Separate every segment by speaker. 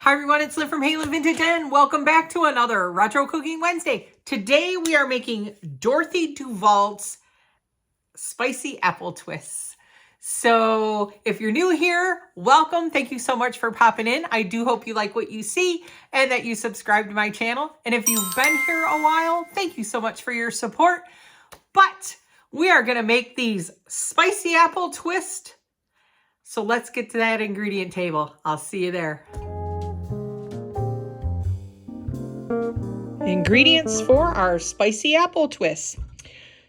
Speaker 1: Hi everyone, it's Liv from Haley Vintage and welcome back to another Retro Cooking Wednesday. Today we are making Dorothy Duvalt's spicy apple twists. So if you're new here, welcome. Thank you so much for popping in. I do hope you like what you see and that you subscribe to my channel. And if you've been here a while, thank you so much for your support. But we are gonna make these spicy apple twist. So let's get to that ingredient table. I'll see you there. Ingredients for our spicy apple twists.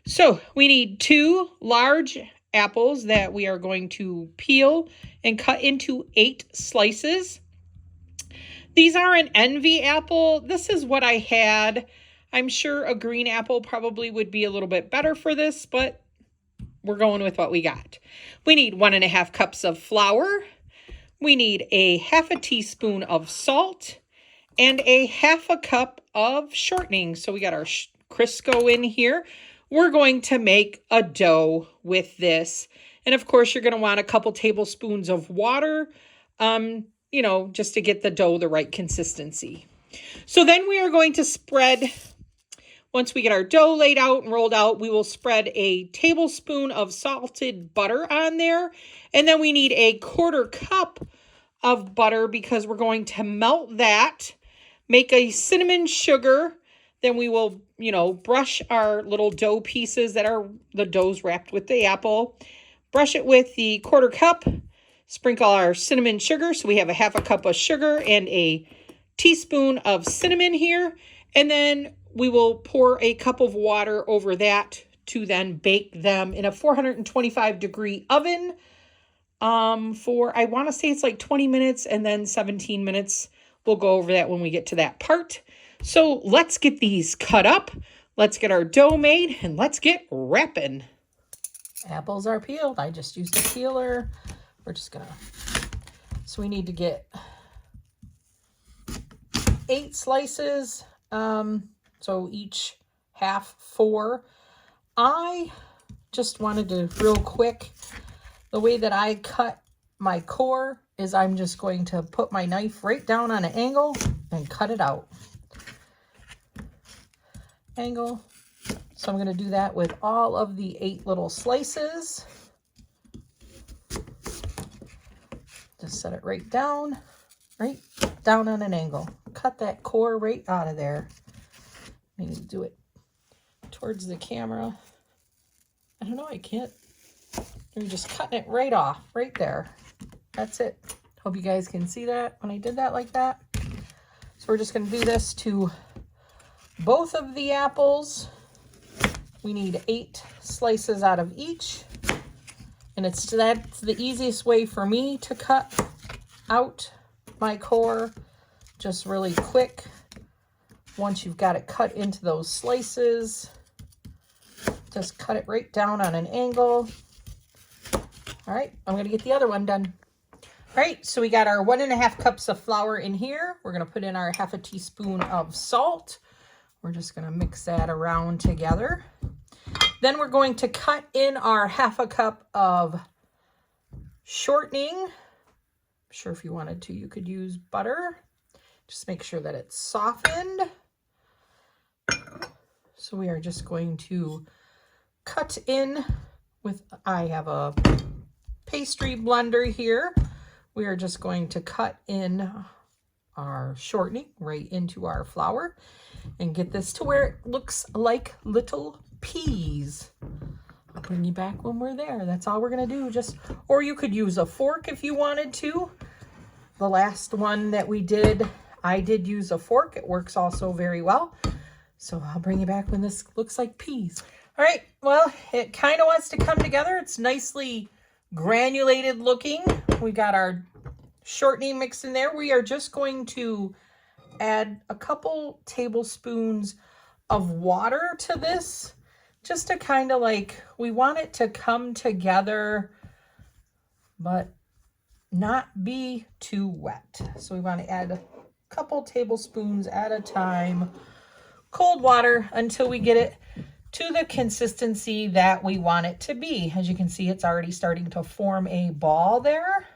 Speaker 1: So we need 2 large apples that we are going to peel and cut into 8 slices. These are an envy apple. This is what I had. I'm sure a green apple probably would be a little bit better for this, but we're going with what we got. We need 1.5 cups of flour. We need a 1/2 teaspoon of salt and a 1/2 cup of shortening. So we got our Crisco in here. We're going to make a dough with this. And of course, you're going to want a couple tablespoons of water, you know, just to get the dough the right consistency. So then we are going to spread, once we get our dough laid out and rolled out, we will spread a tablespoon of salted butter on there. And then we need a 1/4 cup of butter because we're going to melt that. Make a cinnamon sugar, then we will, you know, brush our little dough pieces that are the dough's wrapped with the apple. Brush it with the 1/4 cup, sprinkle our cinnamon sugar. So we have a 1/2 cup of sugar and a teaspoon of cinnamon here. And then we will pour a cup of water over that to then bake them in a 425-degree oven for, I want to say it's like 20 minutes and then 17 minutes. We'll go over that when we get to that part. So let's get these cut up. Let's get our dough made and let's get wrapping. Apples are peeled. I just used a peeler. We're just gonna, so we need to get 8 slices. So each 1/2, 4. I just wanted to real quick, the way that I cut my core is I'm just going to put my knife right down on an angle and cut it out. Angle. So I'm going to do that with all of the 8 little slices. Just set it right down on an angle. Cut that core right out of there. I need to do it towards the camera. I don't know, I can't. You're just cutting it right off, right there. That's it. Hope you guys can see that when I did that like that. So we're just going to do this to both of the apples. We need 8 slices out of each. And that's the easiest way for me to cut out my core. Just really quick. Once you've got it cut into those slices, just cut it right down on an angle. All right, I'm going to get the other one done. All right, so we got our 1.5 cups of flour in here. We're going to put in our 1/2 teaspoon of salt. We're just going to mix that around together. Then we're going to cut in our 1/2 cup of shortening. I'm sure if you wanted to, you could use butter. Just make sure that it's softened. So we are just going to cut in with, I have a pastry blender here. We are just going to cut in our shortening right into our flour and get this to where it looks like little peas. I'll bring you back when we're there. That's all we're going to do. Just, or you could use a fork if you wanted to. The last one that we did, I did use a fork. It works also very well. So I'll bring you back when this looks like peas. All right, well, it kind of wants to come together. It's nicely granulated looking. We got our shortening mixed in there. We are just going to add a couple tablespoons of water to this, just to kind of like, we want it to come together, but not be too wet. So we want to add a couple tablespoons at a time, cold water until we get it to the consistency that we want it to be. As you can see, it's already starting to form a ball there.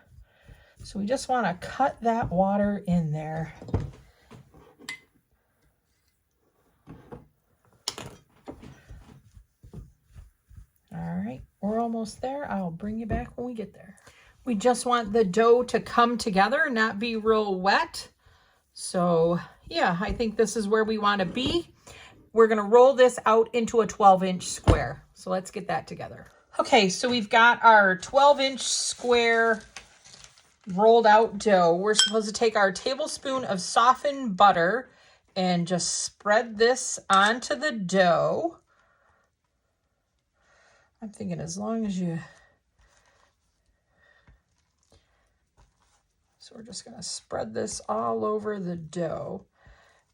Speaker 1: So we just want to cut that water in there. All right, we're almost there. I'll bring you back when we get there. We just want the dough to come together, not be real wet. So yeah, I think this is where we want to be. We're going to roll this out into a 12-inch square. So let's get that together. Okay, so we've got our 12-inch square rolled out dough. We're supposed to take our tablespoon of softened butter and just spread this onto the dough. I'm thinking as long as you... So we're just going to spread this all over the dough.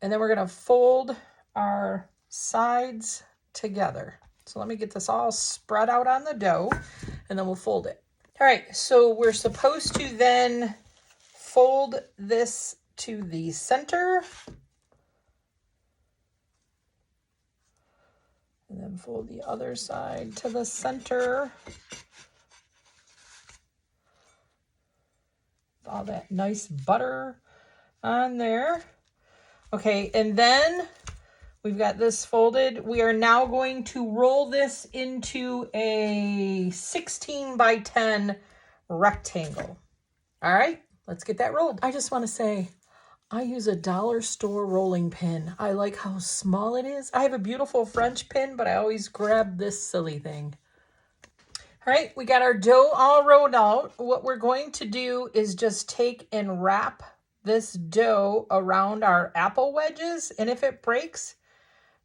Speaker 1: And then we're going to fold our sides together. So let me get this all spread out on the dough, and then we'll fold it. All right, so we're supposed to then fold this to the center. And then fold the other side to the center. All that nice butter on there. Okay, and then we've got this folded. We are now going to roll this into a 16 by 10 rectangle. All right, let's get that rolled. I just want to say, I use a dollar store rolling pin. I like how small it is. I have a beautiful French pin, but I always grab this silly thing. All right, we got our dough all rolled out. What we're going to do is just take and wrap this dough around our apple wedges. And if it breaks,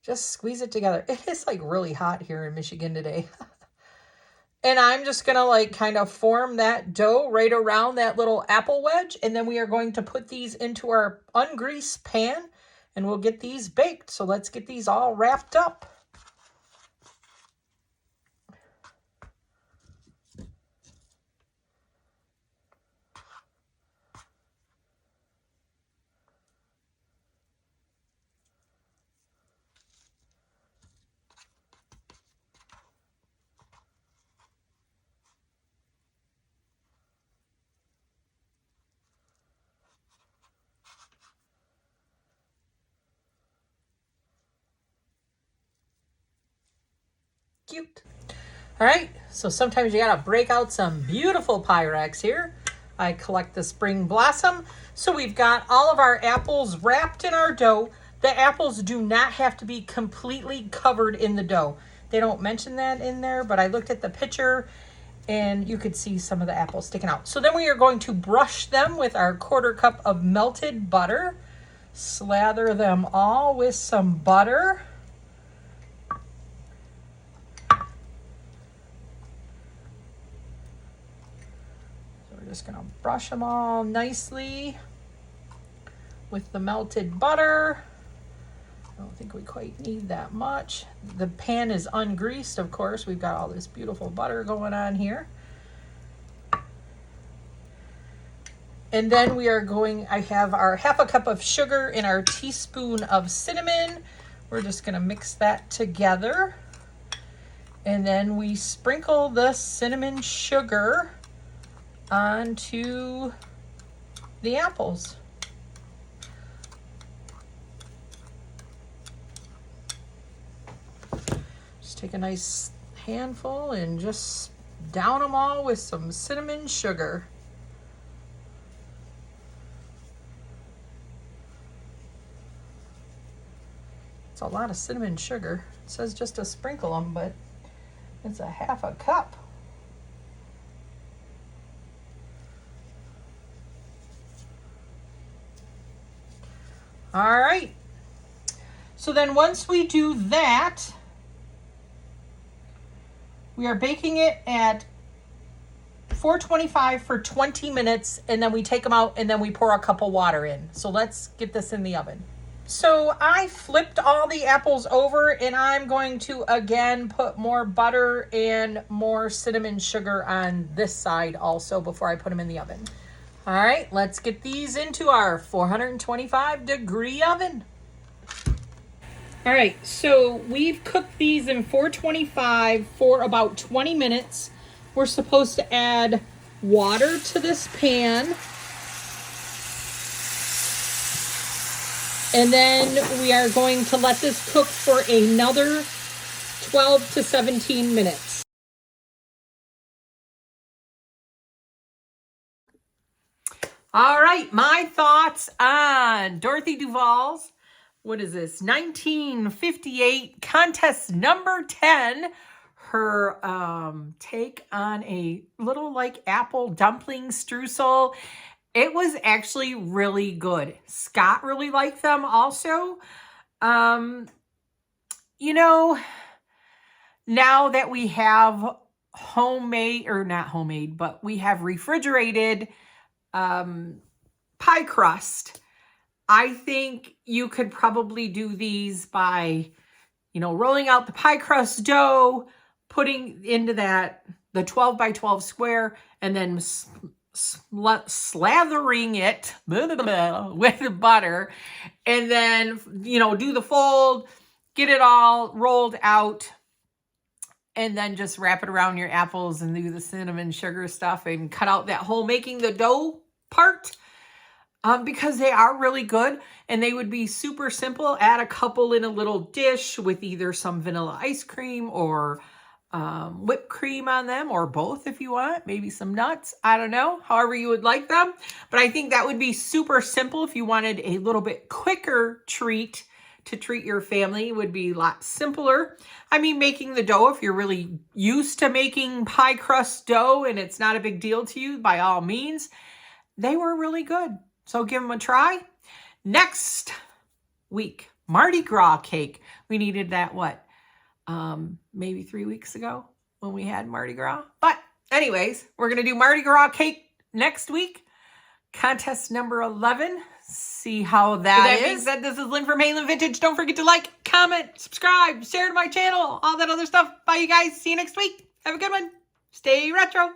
Speaker 1: just squeeze it together. It is like really hot here in Michigan today. And I'm just going to like kind of form that dough right around that little apple wedge. And then we are going to put these into our ungreased pan and we'll get these baked. So let's get these all wrapped up. Cute. All right, so sometimes you gotta break out some beautiful Pyrex here. I collect the spring blossom. So we've got all of our apples wrapped in our dough. The apples do not have to be completely covered in the dough. They don't mention that in there, but I looked at the picture and you could see some of the apples sticking out. So then we are going to brush them with our 1/4 cup of melted butter. Slather them all with some butter. Just gonna brush them all nicely with the melted butter. I don't think we quite need that much. The pan is ungreased, of course. We've got all this beautiful butter going on here. And then we are going, I have our 1/2 cup of sugar and our teaspoon of cinnamon. We're just gonna mix that together. And then we sprinkle the cinnamon sugar onto the apples. Just take a nice handful and just down them all with some cinnamon sugar. It's a lot of cinnamon sugar. It says just to sprinkle them, but it's a 1/2 cup. All right, so then once we do that, we are baking it at 425 for 20 minutes, and then we take them out and then we pour a cup of water in. So let's get this in the oven. So I flipped all the apples over and I'm going to again put more butter and more cinnamon sugar on this side also before I put them in the oven. All right, let's get these into our 425-degree oven. All right, so we've cooked these in 425 for about 20 minutes. We're supposed to add water to this pan. And then we are going to let this cook for another 12 to 17 minutes. All right, my thoughts on Dorothy Duvall's, what is this, 1958 contest number 10. Her take on a little like apple dumpling streusel. It was actually really good. Scott really liked them also. You know, now that we have homemade, or not homemade, but we have refrigerated pie crust, I think you could probably do these by, rolling out the pie crust dough, putting into the 12 by 12 square, and then slathering it with butter, and then, do the fold, get it all rolled out, and then just wrap it around your apples and do the cinnamon sugar stuff and cut out that whole making the dough part, because they are really good and they would be super simple. Add a couple in a little dish with either some vanilla ice cream or whipped cream on them, or both if you want, maybe some nuts. I don't know, however you would like them. But I think that would be super simple. If you wanted a little bit quicker treat to treat your family, would be a lot simpler. I mean, making the dough, if you're really used to making pie crust dough and it's not a big deal to you, by all means, they were really good. So give them a try. Next week, Mardi Gras cake. We needed that, maybe 3 weeks ago when we had Mardi Gras. But anyways, we're going to do Mardi Gras cake next week. Contest number 11. See how that is. Being said, this is Lynn from Halen Vintage. Don't forget to like, comment, subscribe, share to my channel, all that other stuff. Bye, you guys. See you next week. Have a good one. Stay retro.